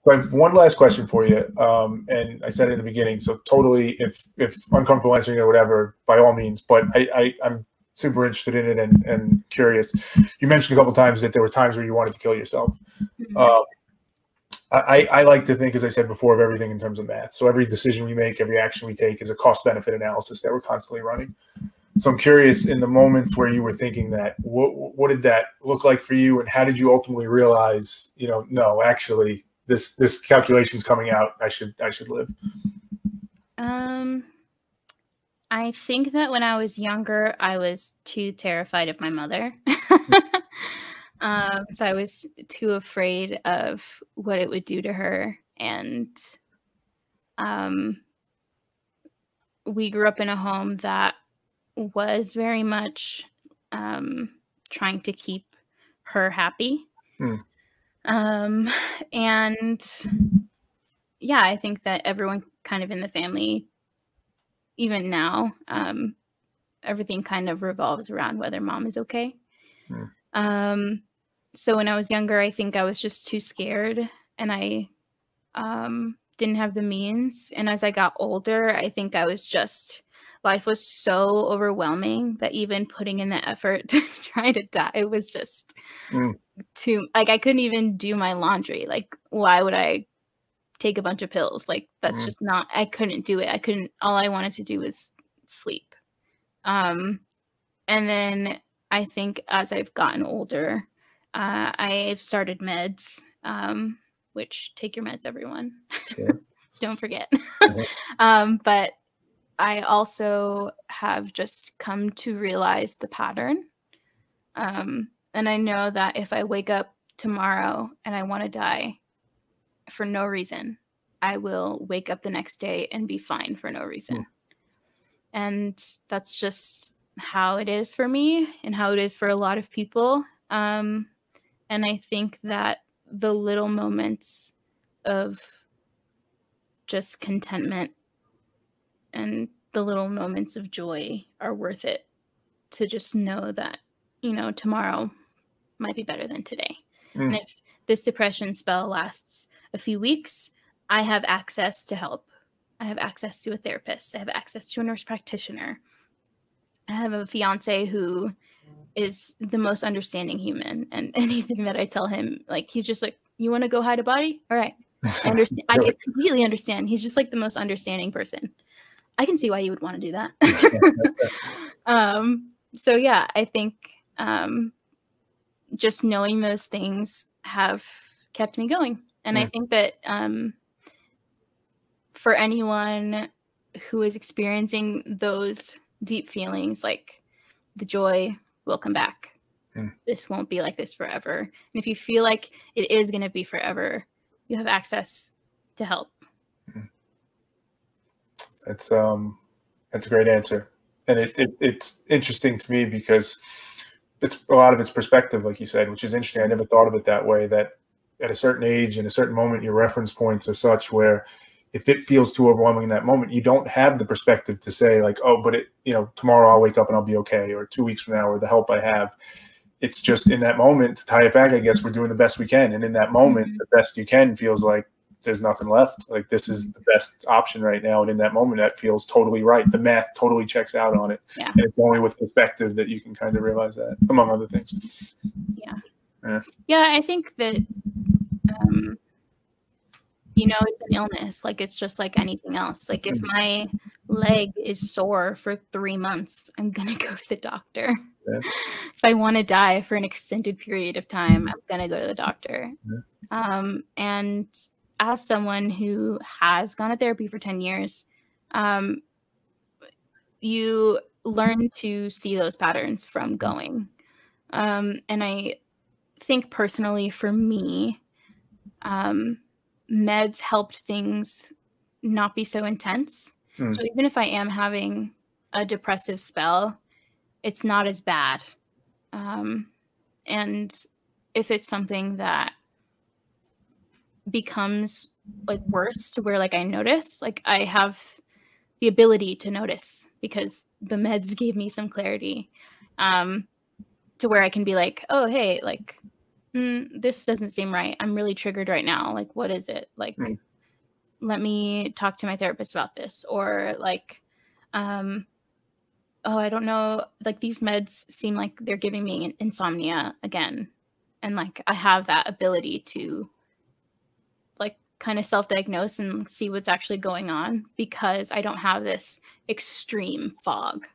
So I have one last question for you, and I said it in the beginning. So totally, if uncomfortable answering it or whatever, by all means. But I'm super interested in it and curious. You mentioned a couple of times that there were times where you wanted to kill yourself. Mm-hmm. I like to think, as I said before, of everything in terms of math. So every decision we make, every action we take is a cost-benefit analysis that we're constantly running. So I'm curious, in the moments where you were thinking that, what did that look like for you, and how did you ultimately realize, no, actually, this calculation's coming out. I should live. I think that when I was younger, I was too terrified of my mother. So I was too afraid of what it would do to her. And we grew up in a home that was very much trying to keep her happy. And yeah, I think that everyone kind of in the family, even now, everything kind of revolves around whether mom is okay. So when I was younger, I think I was just too scared, and I didn't have the means. And as I got older, I think I was just, life was so overwhelming that even putting in the effort to try to die was just too, like, I couldn't even do my laundry. Like, why would I take a bunch of pills? Like, that's just not, I couldn't do it. All I wanted to do was sleep. And then I think as I've gotten older, I've started meds, which take your meds, everyone. Sure. Don't forget. But I also have just come to realize the pattern. And I know that if I wake up tomorrow and I want to die for no reason, I will wake up the next day and be fine for no reason. And that's just how it is for me and how it is for a lot of people. And I think that the little moments of just contentment and the little moments of joy are worth it, to just know that, tomorrow might be better than today. And if this depression spell lasts a few weeks, I have access to help. I have access to a therapist. I have access to a nurse practitioner. I have a fiance who is the most understanding human, and anything that I tell him, like, he's just like, you want to go hide a body? All right. I understand. I completely understand. He's just like the most understanding person. I can see why you would want to do that. So yeah, I think just knowing those things have kept me going. And I think that for anyone who is experiencing those deep feelings, like, the joy will come back. This won't be like this forever. And if you feel like it is going to be forever, you have access to help. That's a great answer. And it's interesting to me because it's a lot of its perspective, like you said, which is interesting. I never thought of it that way, that at a certain age and a certain moment, your reference points are such where if it feels too overwhelming in that moment, you don't have the perspective to say, like, oh, but tomorrow I'll wake up and I'll be okay, or 2 weeks from now, or the help I have. It's just in that moment, to tie it back, I guess we're doing the best we can. And in that moment, the best you can feels like there's nothing left. Like, this is the best option right now. And in that moment, that feels totally right. The math totally checks out on it. Yeah. And it's only with perspective that you can kind of realize that, among other things. Yeah, I think that, it's an illness. Like, it's just like anything else. Like, if my leg is sore for 3 months, I'm going to go to the doctor. Yeah. If I want to die for an extended period of time, I'm going to go to the doctor. Yeah. And as someone who has gone to therapy for 10 years, you learn to see those patterns from going. And I think personally for me, meds helped things not be so intense. So even if I am having a depressive spell, it's not as bad. And if it's something that becomes like worse to where, like, I notice, like, I have the ability to notice because the meds gave me some clarity, to where I can be like, oh, hey, like, this doesn't seem right. I'm really triggered right now. Like, what is it? Like, let me talk to my therapist about this. Or like, oh, I don't know. Like, these meds seem like they're giving me insomnia again. And like, I have that ability to like kind of self-diagnose and see what's actually going on because I don't have this extreme fog.